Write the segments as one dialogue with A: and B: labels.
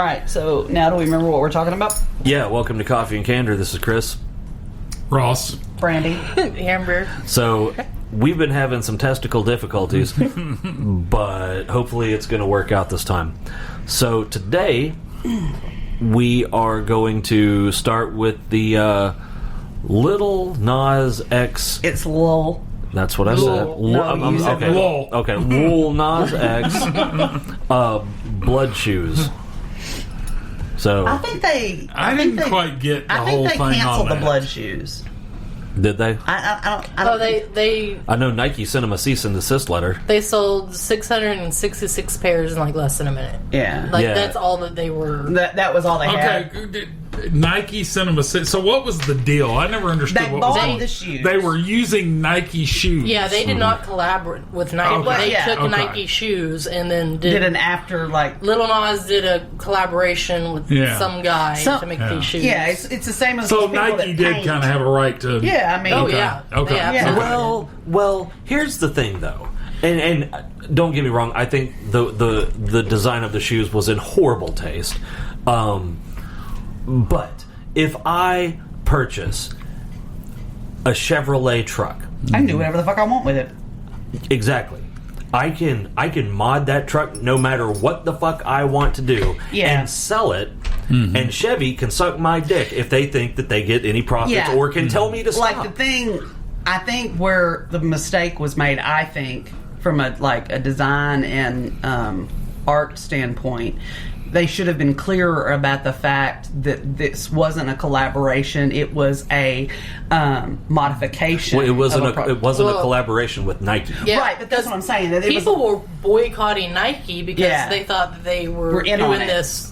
A: Alright, so now do we remember what we're talking about?
B: Yeah, welcome to Coffee and Candor. This is Chris.
C: Ross.
A: Brandy.
D: Amber.
B: So, we've been having some testicle difficulties, but hopefully it's going to work out this time. So, today, we are going to start with the Little Nas X.
A: It's Lil.
B: That's what I said.
A: No, you said
B: okay.
C: Lil.
B: Okay, Lil Nas X blood shoes. So
A: I think they.
C: I didn't quite get the whole thing on
A: I think they canceled the
C: that.
A: blood shoes.
B: did they?
A: I don't
D: They
B: I know Nike sent them a cease and desist letter.
D: they sold 666 pairs in like less than a minute.
A: Yeah.
D: Like
B: Yeah.
D: that's all that they were.
A: That was all they had.
C: Okay, Nike sent them a... So what was the deal? I never understood
A: They
C: what was
A: bought
C: on.
A: the shoes.
C: They were using Nike shoes.
D: Yeah, they did not collaborate with Nike.
C: Okay.
D: They
A: Yeah.
D: took
C: Okay.
D: Nike shoes and then
A: did an after like.
D: Little Nas did a collaboration with
C: Yeah.
D: some guy
A: So-
D: to make
C: Yeah.
D: these shoes.
A: Yeah, it's the same as
C: So
A: those people
C: Nike
A: that
C: did
A: paint.
C: kind of have a right to...
A: Yeah, I mean.
D: Oh yeah.
C: Okay.
D: Yeah,
A: Yeah.
D: absolutely.
B: Well, here's the thing, though, and don't get me wrong. I think the design of the shoes was in horrible taste, but if I purchase a Chevrolet truck,
A: I can do whatever the fuck I want with it.
B: exactly, I can mod that truck no matter what the fuck I want to do,
A: Yeah.
B: and sell it. And Chevy can suck my dick if they think that they get any profits
A: Yeah.
B: or can tell me to stop.
A: Like the thing, I think where the mistake was made, I think from a design and art standpoint, they should have been clearer about the fact that this wasn't a collaboration; it was a modification.
B: Well, it wasn't
A: of
B: a
D: Well-
B: collaboration with Nike.
D: Yeah,
A: right, but that's what I'm saying. That it
D: People
A: was,
D: were boycotting Nike because
A: Yeah.
D: they thought that they were
A: We're in on
D: doing
A: it.
D: this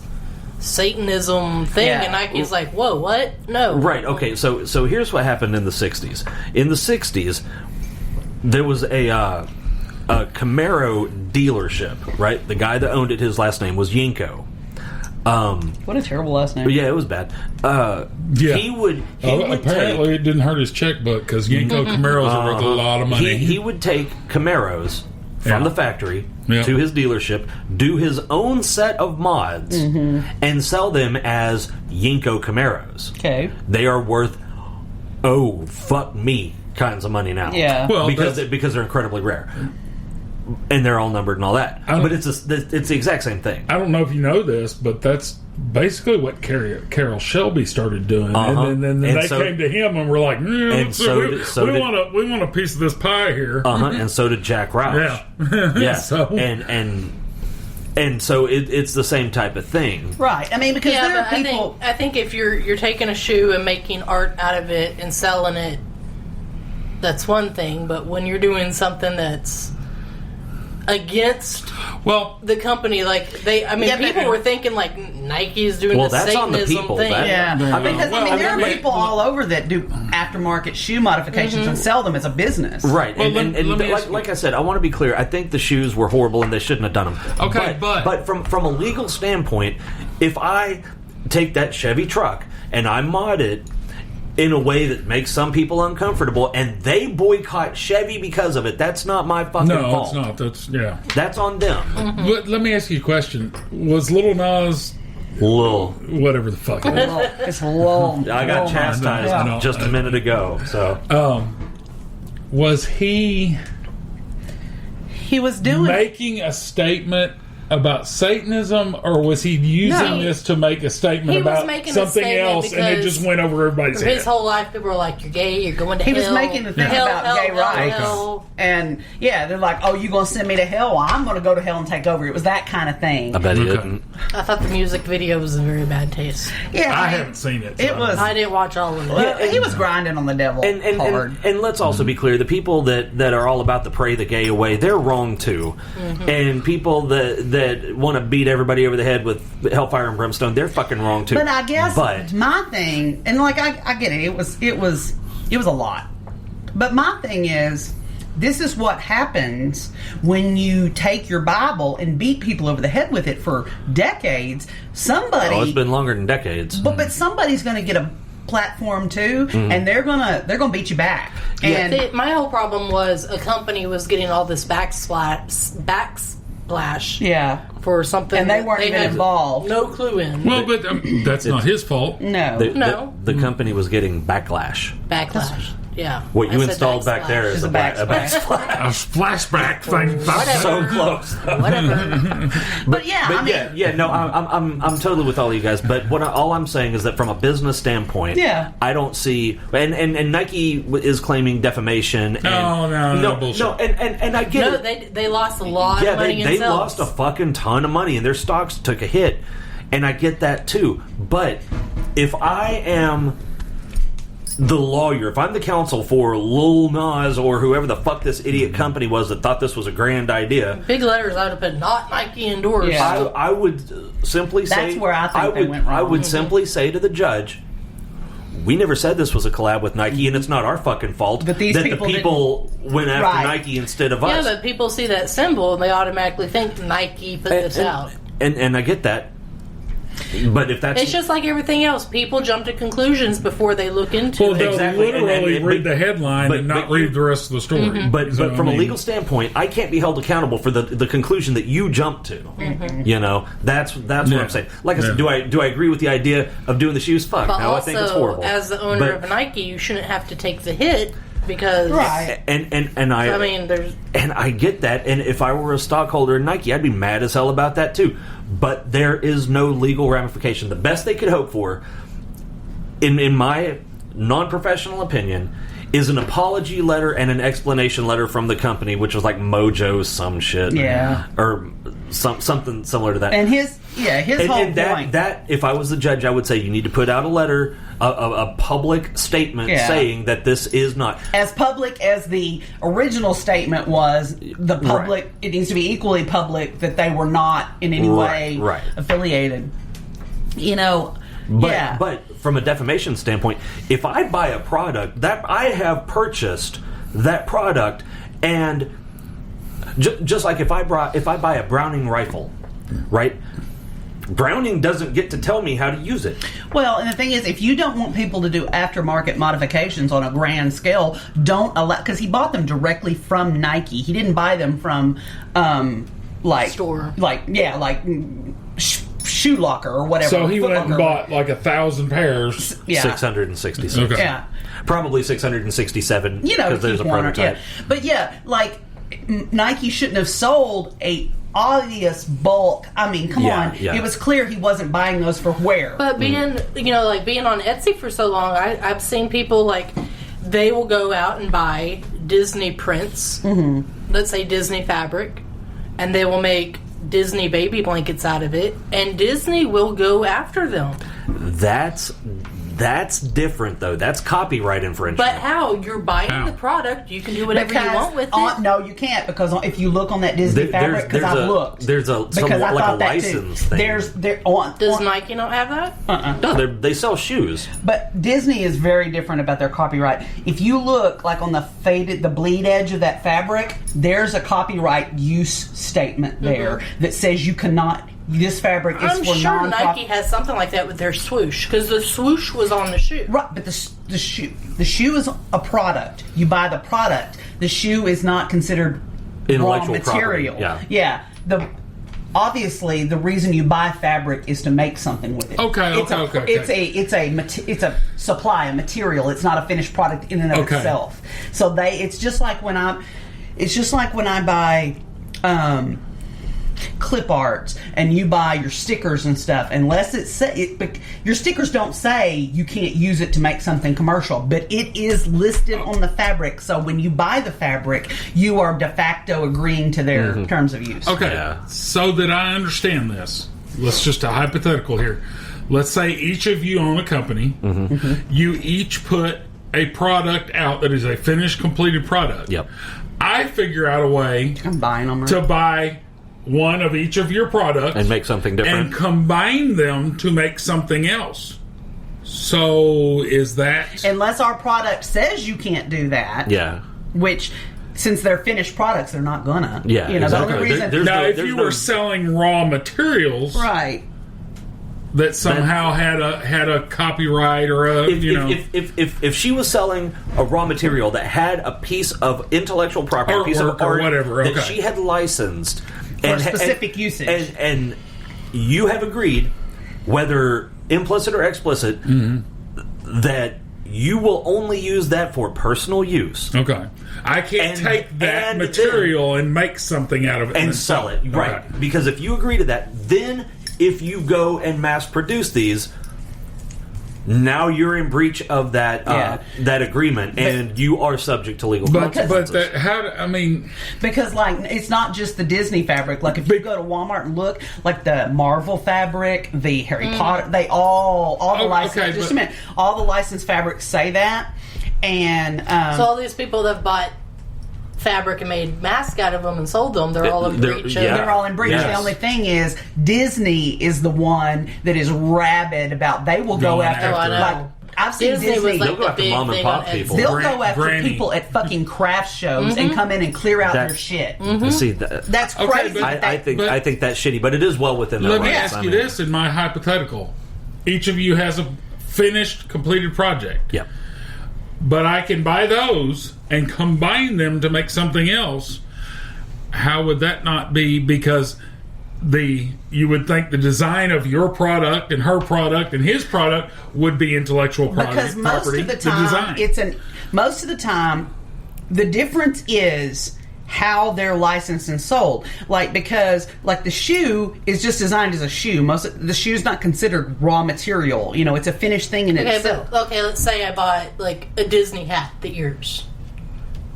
D: Satanism thing,
A: Yeah.
D: and Nike's like, "Whoa, what? No."
B: Right. Okay. So here's what happened in the '60s. In the '60s, there was a Camaro dealership. Right. The guy that owned it, his last name was Yinko.
A: what a terrible last name.
B: Yeah, it was bad.
C: Yeah.
B: He would
C: apparently, it didn't hurt his checkbook because Yenko Camaros are worth a lot of money.
B: he would take Camaros from
C: Yeah.
B: the factory
C: Yeah.
B: to his dealership, do his own set of mods, and sell them as Yinko Camaros.
A: Okay.
B: They are worth fuck me kinds of money now.
A: Yeah.
C: Well,
B: because
C: that's-
B: they're incredibly rare, and they're all numbered and all that. But it's the exact same thing.
C: I don't know if you know this, but that's basically what Carol Shelby started doing,
B: Uh-huh.
C: and then
B: And
C: they
B: so-
C: came to him and were like,
B: And so did-
C: we want a piece of this pie here."
B: And so did Jack Roush.
C: Yeah,
B: Yeah.
C: So
B: And so it's the same type of thing.
A: Right. I mean, because
D: Yeah,
A: there are
D: but
A: people.
D: I think if you're taking a shoe and making art out of it and selling it, that's one thing. But when you're doing something that's against
C: well,
D: the company, like
A: Yeah, but-
D: people were thinking like Nike's doing
B: Well,
D: this
B: that's on the
D: Satanism
B: people.
D: thing.
A: Yeah,
C: Yeah.
A: because
C: Well,
A: I mean, there are
C: let me-
A: people all over that do aftermarket shoe modifications and sell them as a business.
B: Right,
C: Well,
B: and
C: let me ask
B: like
C: you-
B: I said, I want to be clear. I think the shoes were horrible, and they shouldn't have done them.
C: Okay, but-
B: from a legal standpoint, if I take that Chevy truck and I mod it in a way that makes some people uncomfortable, and they boycott Chevy because of it, that's not my fucking
C: no,
B: fault.
C: it's not. That's yeah.
B: That's on them.
C: But let me ask you a question: was Little Nas
B: Lil.
C: whatever the fuck it was,
A: It's long.
B: I got
A: long.
B: chastised
C: Yeah.
B: just a minute ago. So
C: was he
A: He was doing.
C: making a statement about Satanism, or was he using
D: No.
C: this to make a statement
D: He was
C: about
D: making a
C: something
D: statement
C: else, and it
D: because
C: just went over everybody's
D: For his
C: head?
D: whole life, people were like, "You're gay. You're going to
A: He
D: hell."
A: was making the thing
D: hell,
A: about
D: hell,
A: gay
D: hell,
A: rights.
D: hell.
A: And yeah, they're like, "Oh, you gonna send me to hell? Well, I'm gonna go to hell and take over." It was that kind of thing.
B: I bet he
C: Okay.
B: didn't.
D: I thought the music video was in very bad taste.
A: Yeah,
C: I
A: mean,
C: haven't seen it.
A: It
C: so-
A: was.
D: I didn't watch all of it.
A: Well, he was grinding on the devil hard.
B: And let's also be clear: the people that are all about the pray the gay away, they're wrong too. And people that want to beat everybody over the head with hellfire and brimstone, they're fucking wrong too.
A: But I guess
B: But
A: my thing, and like I get it. It was a lot. But my thing is, this is what happens when you take your Bible and beat people over the head with it for decades. Somebody,
B: it's been longer than decades.
A: but somebody's going to get a platform too, and they're gonna beat you back. And
D: My whole problem was a company was getting all this backlash.
A: Yeah.
D: For something,
A: And they weren't even
D: had
A: involved.
D: No clue in.
C: Well, but that's not his fault.
A: No.
D: No.
B: The company was getting backlash.
D: Backlash. Yeah.
B: What you
D: I said
B: installed back there
A: It's
B: is
A: a
B: a
A: backsplash.
C: A flashback thing.
D: Whatever.
B: So close.
D: Whatever.
A: But yeah, I mean,
B: yeah. No, I'm totally with all you guys. But all I'm saying is that from a business standpoint,
A: Yeah.
B: I don't see. And Nike is claiming defamation. And,
C: No, bullshit.
B: No, and I get
D: No,
B: it.
D: they lost a lot of money
B: they
D: themselves.
B: lost a fucking ton of money, and their stocks took a hit. And I get that too. But if I am the lawyer, if I'm the counsel for Lil Nas or whoever the fuck this idiot company was that thought this was a grand idea,
D: Big letters, I would have put not Nike endorsed.
A: Yeah.
B: I would simply say...
A: That's where I think they went wrong.
B: I would simply say to the judge, we never said this was a collab with Nike, and it's not our fucking fault
A: But these
B: that
A: people
B: the people went after
A: Right.
B: Nike instead of
D: Yeah,
B: us.
D: but people see that symbol and they automatically think Nike put this out.
B: And I get that. But if that's...
D: It's just like everything else. People jump to conclusions before they look into
C: Well,
D: it.
C: they'll
B: Exactly.
C: literally
B: And-
C: read the headline
B: but-
C: and not
B: but you-
C: read the rest of the story.
D: Mm-hmm.
B: But
C: So,
B: from
C: I
B: a
C: mean,
B: legal standpoint, I can't be held accountable for the conclusion that you jumped to. You know, that's what
C: Yeah.
B: I'm saying. Like I said,
C: Yeah.
B: do I agree with the idea of doing the shoes? Fuck.
D: But
B: No,
D: also,
B: I think it's horrible.
D: as the owner
B: But-
D: of Nike, you shouldn't have to take the hit because...
A: Right.
B: and I
D: mean, there's...
B: and I get that. And if I were a stockholder in Nike, I'd be mad as hell about that too. But there is no legal ramification. The best they could hope for, in my non-professional opinion, is an apology letter and an explanation letter from the company, which was like Mojo some shit,
A: Yeah.
B: or something similar to that.
A: and his whole
B: And
A: point.
B: that if I was the judge, I would say you need to put out a letter, a public statement
A: Yeah.
B: saying that this is not
A: as public as the original statement was, the public,
B: Right.
A: it needs to be equally public that they were not in any way
B: Right.
A: affiliated. You know,
B: But from a defamation standpoint, if I buy a product that I have purchased that product, and just like if I buy a Browning rifle, right? Browning doesn't get to tell me how to use it.
A: Well, and the thing is, if you don't want people to do aftermarket modifications on a grand scale, don't allow, because he bought them directly from Nike. He didn't buy them from, like
D: Store.
A: Shoe Locker or whatever.
C: So he
A: Foot
C: went and
A: Locker.
C: bought like 1,000 pairs.
A: Yeah.
B: 666.
C: Okay.
A: Yeah.
B: Probably 667.
A: You know,
B: because there's a
A: keep one or-
B: prototype.
A: yeah. But yeah, like Nike shouldn't have sold a obvious bulk. I mean, come
B: Yeah,
A: on.
B: yeah.
A: It was clear he wasn't buying those for wear.
D: But being, you know, like being on Etsy for so long, I've seen people like they will go out and buy Disney prints, let's say Disney fabric, and they will make Disney baby blankets out of it, and Disney will go after them.
B: That's different, though. That's copyright infringement.
D: But how? You're buying
C: How?
D: the product, you can do whatever you want with it.
A: No, you can't, because if you look on that Disney fabric, because I've looked.
B: There's a
A: Because
B: somewhat
A: I
B: like a
A: thought that too.
B: license thing.
D: Does Nike not have that?
B: No, they sell shoes.
A: But Disney is very different about their copyright. If you look like on the bleed edge of that fabric, there's a copyright use statement there that says you cannot. This fabric is
D: I'm
A: for
D: sure
A: non.
D: Nike has something like that with their swoosh, because the swoosh was on the shoe.
A: Right, but the shoe is a product. You buy the product. The shoe is not considered
B: Intellectual
A: raw material.
B: property,
A: Yeah. Obviously, the reason you buy fabric is to make something with it.
C: Okay.
A: It's a supply, a material. It's not a finished product in and of itself. So it's just like when I buy clip arts and you buy your stickers and stuff, unless your stickers don't say you can't use it to make something commercial, but it is listed on the fabric. So when you buy the fabric, you are de facto agreeing to their terms of use.
C: Okay,
B: Yeah.
C: so that I understand this, let's just a hypothetical here. Let's say each of you own a company. You each put a product out that is a finished, completed product.
B: Yep.
C: I figure out a way
A: I'm buying them.
C: to buy one of each of your products
B: And make something different.
C: and combine them to make something else. So is that...
A: Unless our product says you can't do that.
B: Yeah.
A: Which, since they're finished products, they're not gonna.
B: Yeah,
A: You know,
B: exactly.
A: the only reason.
B: There's
C: now,
B: no-
C: if
B: there's
C: you
B: no-
C: were selling raw materials
A: right.
C: that somehow had a copyright or a
B: If she was selling a raw material that had a piece of intellectual property, a piece of
C: Artwork or
B: art
C: whatever,
B: that
C: okay.
B: she had licensed,
A: for specific usage.
B: And you have agreed, whether implicit or explicit, that you will only use that for personal use.
C: Okay. I can't take that material and make something out of it
B: and sell it. Right.
C: Okay.
B: Because if you agree to that, then if you go and mass produce these, now you're in breach of that that agreement, and you are subject to legal consequences.
A: Because it's not just the Disney fabric. Like if you go to Walmart and look, like the Marvel fabric, the Harry Potter, they all the license. Just a minute, all the licensed fabrics say that, and
D: so all these people that bought fabric and made masks out of them and sold them, they're all in breach.
A: They're all in breach. Yes. The only thing is, Disney is the one that is rabid about. They will go after. Like I've seen Disney.
D: Was like
B: they'll go after mom and pop people.
A: They'll go after people at fucking craft shows and come in and clear out their shit.
B: See,
A: that's crazy.
B: I think that's shitty, but it is well within their rights.
C: Let me ask you this in my hypothetical: each of you has a finished, completed project.
B: Yeah.
C: But I can buy those and combine them to make something else. How would that not be? Because you would think the design of your product and her product and his product would be intellectual property.
A: Because most of the time, most of the time, the difference is how they're licensed and sold. Because the shoe is just designed as a shoe. The shoe's not considered raw material. It's a finished thing in itself.
D: Okay, let's say I bought a Disney hat, the ears,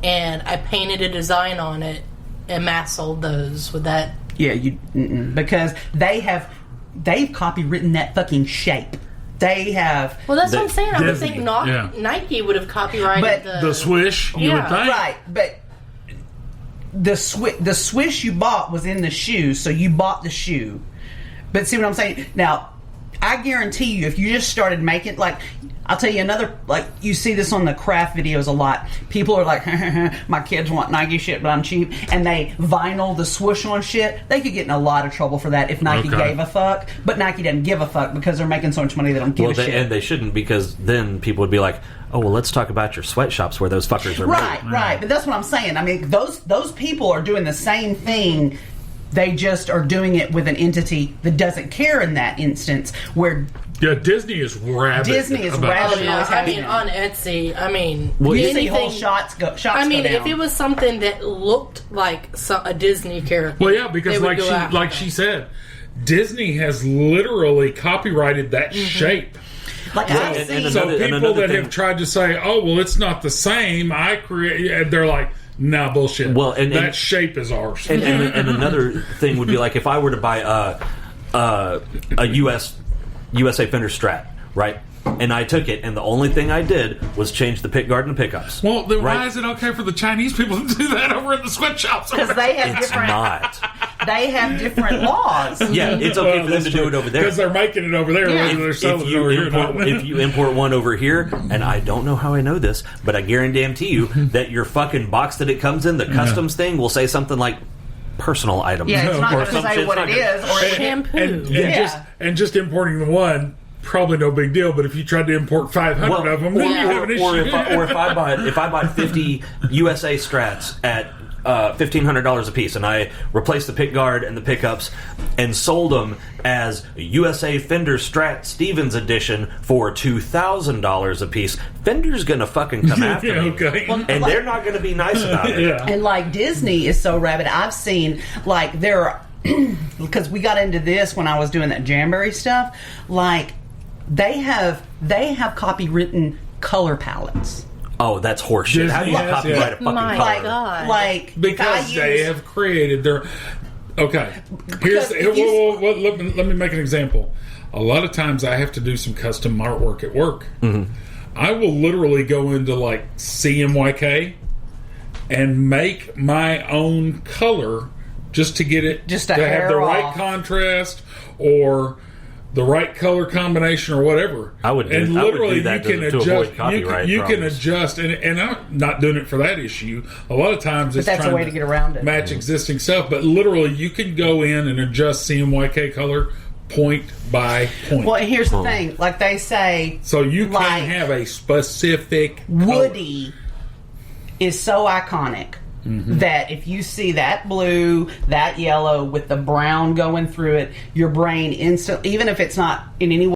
D: and I painted a design on it and mass sold those. Would that?
A: Yeah, because they've copywritten that fucking shape. They have.
D: Well, that's what I'm saying. I would think Nike would have copyrighted
C: the swish. You would think,
A: right? But the swish you bought was in the shoe, so you bought the shoe. But see what I'm saying? Now, I guarantee you, if you just started making, I'll tell you another, you see this on the craft videos a lot. People are like, my kids want Nike shit, but I'm cheap. And they vinyl the swoosh on shit. They could get in a lot of trouble for that if Nike gave a fuck. But Nike doesn't give a fuck because they're making so much money they don't give a shit.
B: And they shouldn't, because then people would be like, oh, well, let's talk about your sweatshops where those fuckers are made.
A: Right. But that's what I'm saying. I mean, those people are doing the same thing. They just are doing it with an entity that doesn't care in that instance. Where
C: Disney is rabid.
D: On Etsy,
A: you see whole shots go down.
D: If it was something that looked like a Disney character,
C: well, yeah, because she said, Disney has literally copyrighted that shape. So people that have tried to say, oh, well, it's not the same, they're like, nah, bullshit.
B: Well,
C: that shape is ours.
B: And another thing would be if I were to buy a USA Fender Strat, right? And I took it, and the only thing I did was change the pick guard and the pickups.
C: Well, then why is it okay for the Chinese people to do that over in the sweatshops?
A: Because they have They have different laws.
B: Yeah, it's okay for them to do it over there
C: because they're making it over there.
A: Yeah.
C: They're selling it over here.
B: If you import one over here, and I don't know how I know this, but I guarantee you that your fucking box that it comes in, the customs thing, will say something like personal items.
A: Yeah, it's not going to say what it is or
D: shampoo.
C: And just importing the one. Probably no big deal, but if you tried to import 500 of them, then you have an issue.
B: Or if I bought 50 USA Strats at $1,500 a piece, and I replaced the pick guard and the pickups and sold them as USA Fender Strat Stevens Edition for $2,000 a piece, Fender's gonna fucking come after me, and they're not gonna be nice about it.
C: Yeah.
A: And Disney is so rabid. I've seen there are because we got into this when I was doing that Jamboree stuff. They have copywritten color palettes.
B: Oh, that's horseshit. How do you copyright a fucking color?
D: God.
C: Because they have created their... Okay. Let me make an example. A lot of times I have to do some custom artwork at work. Mm-hmm. I will literally go into CMYK and make my own color just to get it
A: just
C: to have the right contrast or the right color combination or whatever.
B: I would do that to avoid copyright
C: you can adjust, and I'm not doing it for that issue. A lot of times it's
A: that's a way to get around it.
C: Match existing stuff, but literally you can go in and adjust CMYK color point by point.
A: Well, here's the thing. They say...
C: So you can have a specific...
A: Woody is so iconic. that if you see that blue, that yellow with the brown going through it, your brain instantly, even if it's not in any way